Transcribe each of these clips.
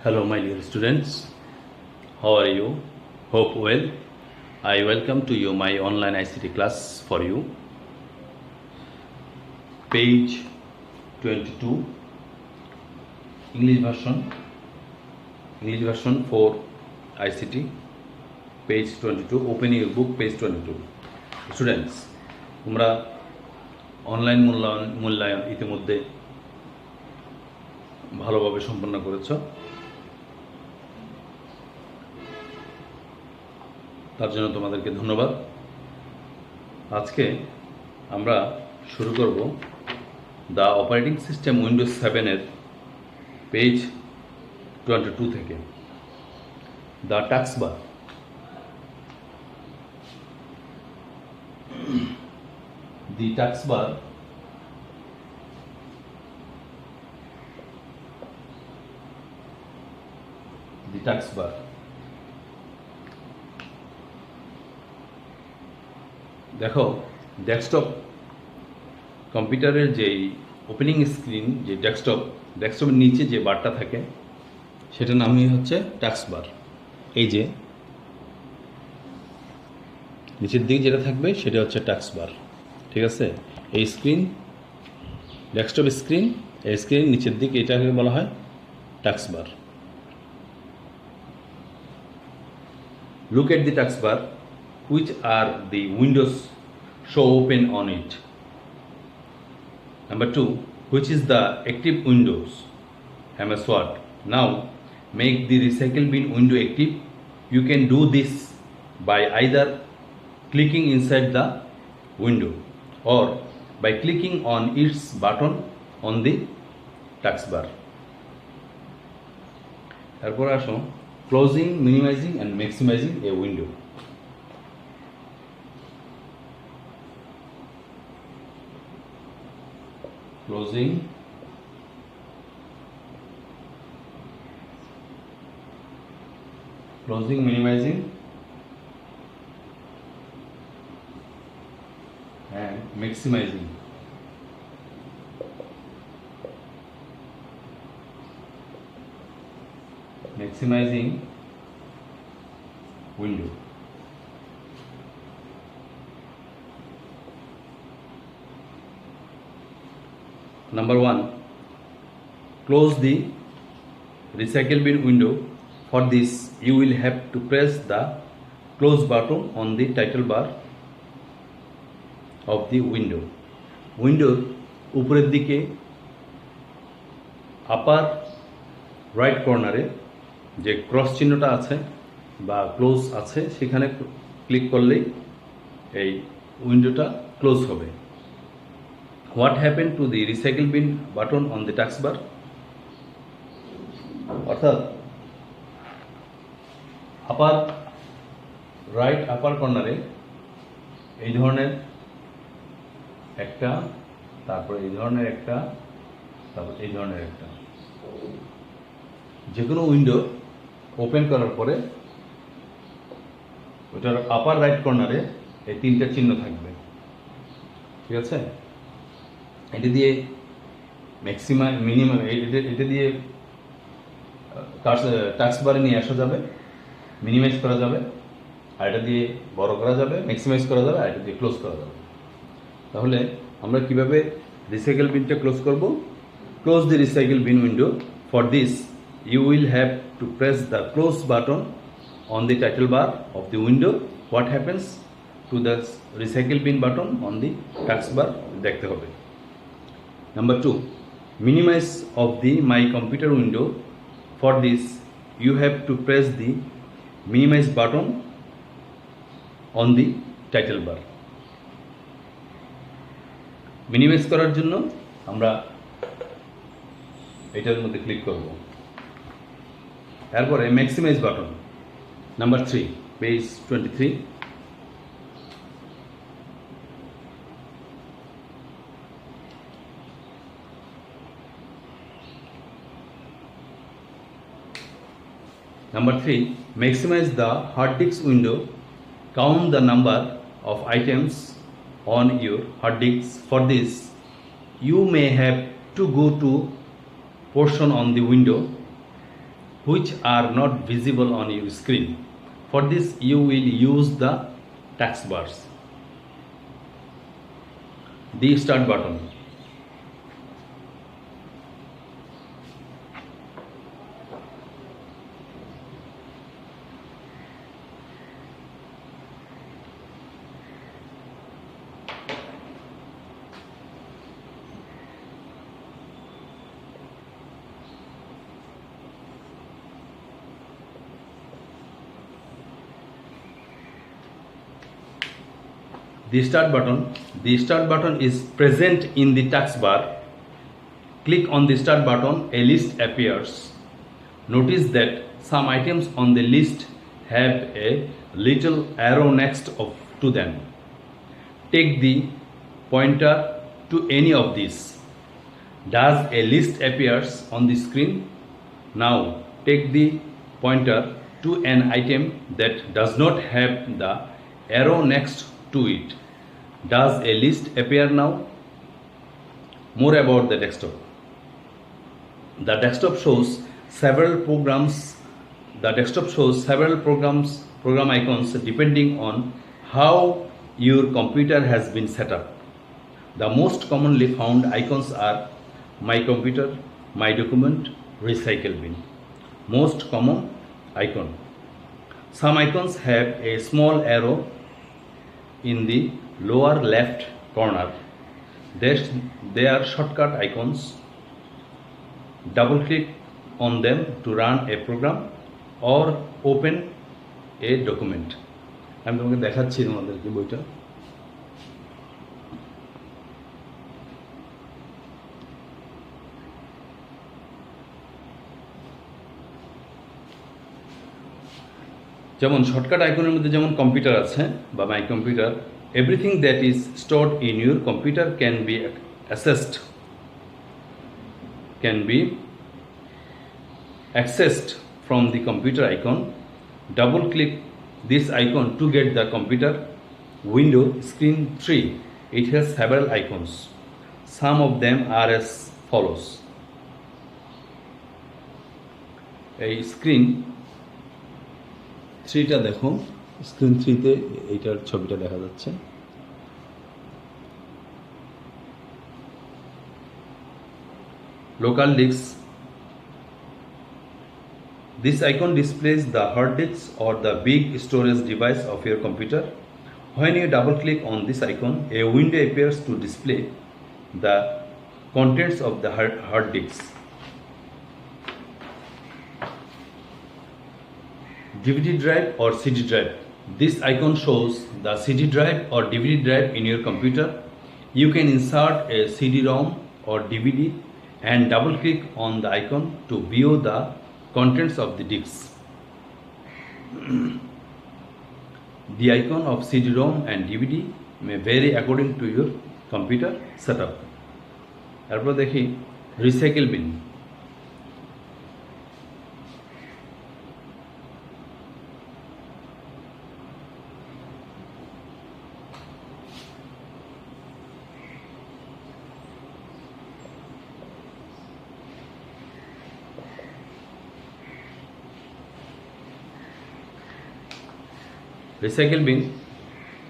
Hello, my dear students. How are you? Hope well. I welcome to you my online ICT class for you. Page 22, English version for ICT. Page 22. Open your book, page 22. Students, তোমরা online মূল্যায়ন ইতিমধ্যে ভালোভাবে সম্পন্ন করেছো। তার জন্য তোমাদেরকে ধন্যবাদ। আজকে আমরা শুরু করব দ্য অপারেটিং সিস্টেম উইন্ডোজ 7 এর পেজ 22 থেকে। দ্য টাস্কবার, the taskbar দেখো, ডেস্কটপ কম্পিউটারের যেই ওপেনিং স্ক্রিন, যে ডেস্কটপের নিচে যে বারটা থাকে সেটার নামই হচ্ছে টাস্কবার। এই যে নিচের দিকে যেটা থাকবে সেটা হচ্ছে টাস্কবার, ঠিক আছে? এই স্ক্রিন, ডেস্কটপ স্ক্রিন, এই স্ক্রিন নিচের দিকে এটাকে বলা হয় taskbar. Look at the taskbar. Which are the windows show open on it? Number 2, which is the active windows? MS-Word. Now, make the recycle bin window active. You can do this by either clicking inside the window or by clicking on its button on the taskbar. তারপর আসো closing, minimising and maximizing a window. Closing, minimizing and maximizing. Window. Number 1, close the recycle bin window. For this, you will have to press the close button on the title bar of the window. উইন্ডোর উপরের দিকে আপার right কর্নারে যে cross চিহ্নটা আছে বা close আছে, সেখানে ক্লিক করলেই এই উইন্ডোটা ক্লোজ হবে। What happened to the recycle bin button on the taskbar? অর্থাৎ রাইট আপার কর্নারে এই ধরনের একটা, তারপরে এই ধরনের একটা, তারপর এই ধরনের একটা, যে কোনো উইন্ডো ওপেন করার পরে ওটার আপার রাইট কর্নারে এই তিনটা চিহ্ন থাকবে, ঠিক আছে? এটা দিয়ে ম্যাক্সিমাম, মিনিমাম, এটা দিয়ে টাস্কবারে নিয়ে আসা যাবে, মিনিমাইজ করা যাবে, আর এটা দিয়ে বড় করা যাবে, ম্যাক্সিমাইজ করা যাবে, আর এটা দিয়ে ক্লোজ করা যাবে। তাহলে আমরা কিভাবে রিসাইকেল বিনটা ক্লোজ করব? Close the recycle bin window. For this you will have to press the close button on the title bar of the window. What happens to the recycle bin button on the taskbar? দেখতে হবে। Number 2, minimize of the my computer window. For this, you have to press the minimize button on the title bar. Minimize করার জন্য আমরা এটার মধ্যে click করব। এরপরে maximize button. Number 3, page 23। Number 3, maximize the hard disk window. Count the number of items on your hard disk. For this, you may have to go to portion on the window which are not visible on your screen. For this, you will use the taskbars. The start button. The start button. The start button is present in the taskbar. Click on the start button, a list appears. Notice that some items on the list have a little arrow next to them. Take the pointer to any of these. Does a list appears on the screen? Now take the pointer to an item that does not have the arrow next to it. Does a list appear now? More about the desktop. The desktop shows several programs. The desktop shows several program icons depending on how your computer has been set up. The most commonly found icons are My Computer, My Document, Recycle Bin. Most common icon. Some icons have a small arrow in the lower left corner. They are shortcut icons. Double click on them to run a program or open a document. আমি তোমাকে দেখাচ্ছি তোমাদেরকে বইটা। যেমন shortcut আইকনের মধ্যে যেমন computer আছে বা my computer, everything that is stored in your computer can be accessed from the computer icon. Double click this icon to get the computer window screen 3. It has several icons. Some of them are as follows. এই screen 3টা দেখো, screen 3তে এইটার ছবিটা দেখা যাচ্ছে। Local disk. This icon displays the hard disk or the big storage device of your computer. When you double click on this icon, a window appears to display the contents of the hard disk. DVD drive or CD drive. This icon shows the CD drive or DVD drive in your computer. You can insert a CD-ROM or DVD and double click on the icon to view the contents of the disk. The icon of CD-ROM and DVD may vary according to your computer setup. এরপর দেখি recycle bin. Recycle bin.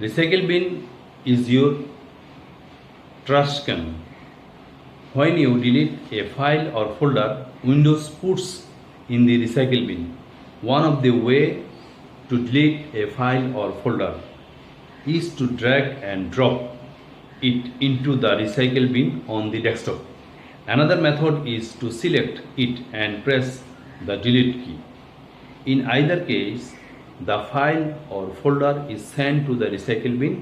Recycle bin is your trash can. When you delete a file or folder, Windows puts in the recycle bin. One of the way to delete a file or folder is to drag and drop it into the recycle bin on the desktop. Another method is to select it and press the delete key. In either case, the file or folder is sent to the recycle bin.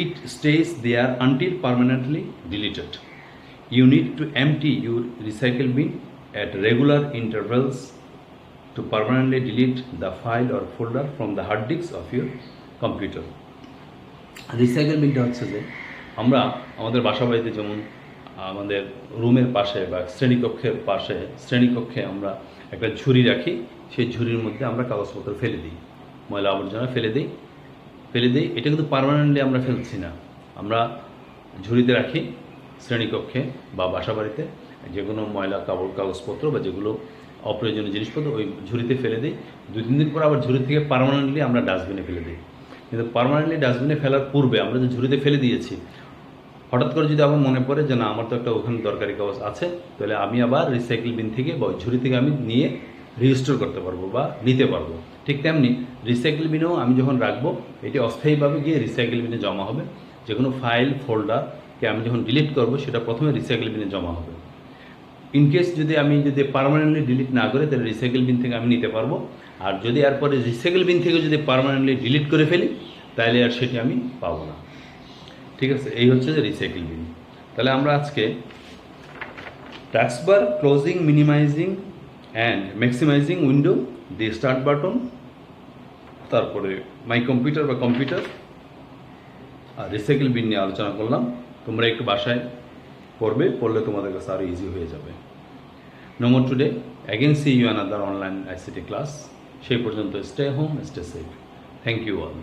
It stays there until permanently deleted. You need to empty your recycle bin at regular intervals to permanently delete the file or folder from the hard disk of your computer. Recycle বিনটা হচ্ছে যে আমরা আমাদের বাসা বাড়িতে যেমন আমাদের রুমের পাশে বা শ্রেণীকক্ষে আমরা একটা ঝুড়ি রাখি, সেই ঝুড়ির মধ্যে আমরা কাগজপত্র ফেলে দিই, ময়লা আবর্জনা ফেলে দিই। এটা কিন্তু পার্মানেন্টলি আমরা ফেলছি না, আমরা ঝুড়িতে রাখি শ্রেণীকক্ষে বা বাসা বাড়িতে যে কোনো ময়লা কাগজপত্র বা যেগুলো অপ্রয়োজনীয় জিনিসপত্র ওই ঝুড়িতে ফেলে দিই। 2-3 দিন পর আবার ঝুড়ি থেকে পার্মানেন্টলি আমরা ডাস্টবিনে ফেলে দিই। কিন্তু পার্মানেন্টলি ডাস্টবিনে ফেলার পূর্বে আমরা যে ঝুড়িতে ফেলে দিয়েছি, হঠাৎ করে যদি আমার মনে পড়ে যে না আমার তো একটা ওখানে দরকারি কাগজ আছে, তাহলে আমি আবার রিসাইকেল বিন থেকে বা ওই ঝুড়ি থেকে আমি নিয়ে রিস্টোর করতে পারবো বা নিতে পারবো। ঠিক তেমনি রিসাইকেল বিনেও আমি যখন রাখবো, এটি অস্থায়ীভাবে গিয়ে রিসাইকেল বিনে জমা হবে। যে কোনো ফাইল ফোল্ডারকে আমি যখন ডিলিট করবো, সেটা প্রথমে রিসাইকেল বিনে জমা হবে। ইনকেস যদি পার্মানেন্টলি ডিলিট না করে, তাহলে রিসাইকেল বিন থেকে আমি নিতে পারবো। আর যদি এরপরে রিসাইকেল বিন থেকে যদি পার্মানেন্টলি ডিলিট করে ফেলি, তাহলে আর সেটি আমি পাবো না। ঠিক আছে, এই হচ্ছে যে রিসাইকেল বিন। তাহলে আমরা আজকে taskbar, closing, minimising and maximising window, the start button, তারপরে মাই কম্পিউটার বা কম্পিউটার আর রিসাইকেল বিন নিয়ে আলোচনা করলাম। তোমরা একটু বাসায় পড়লে তোমাদের কাছে আরও ইজি হয়ে যাবে। No more today, again see you another online ICT class. সেই পর্যন্ত stay home, stay safe. Thank you all.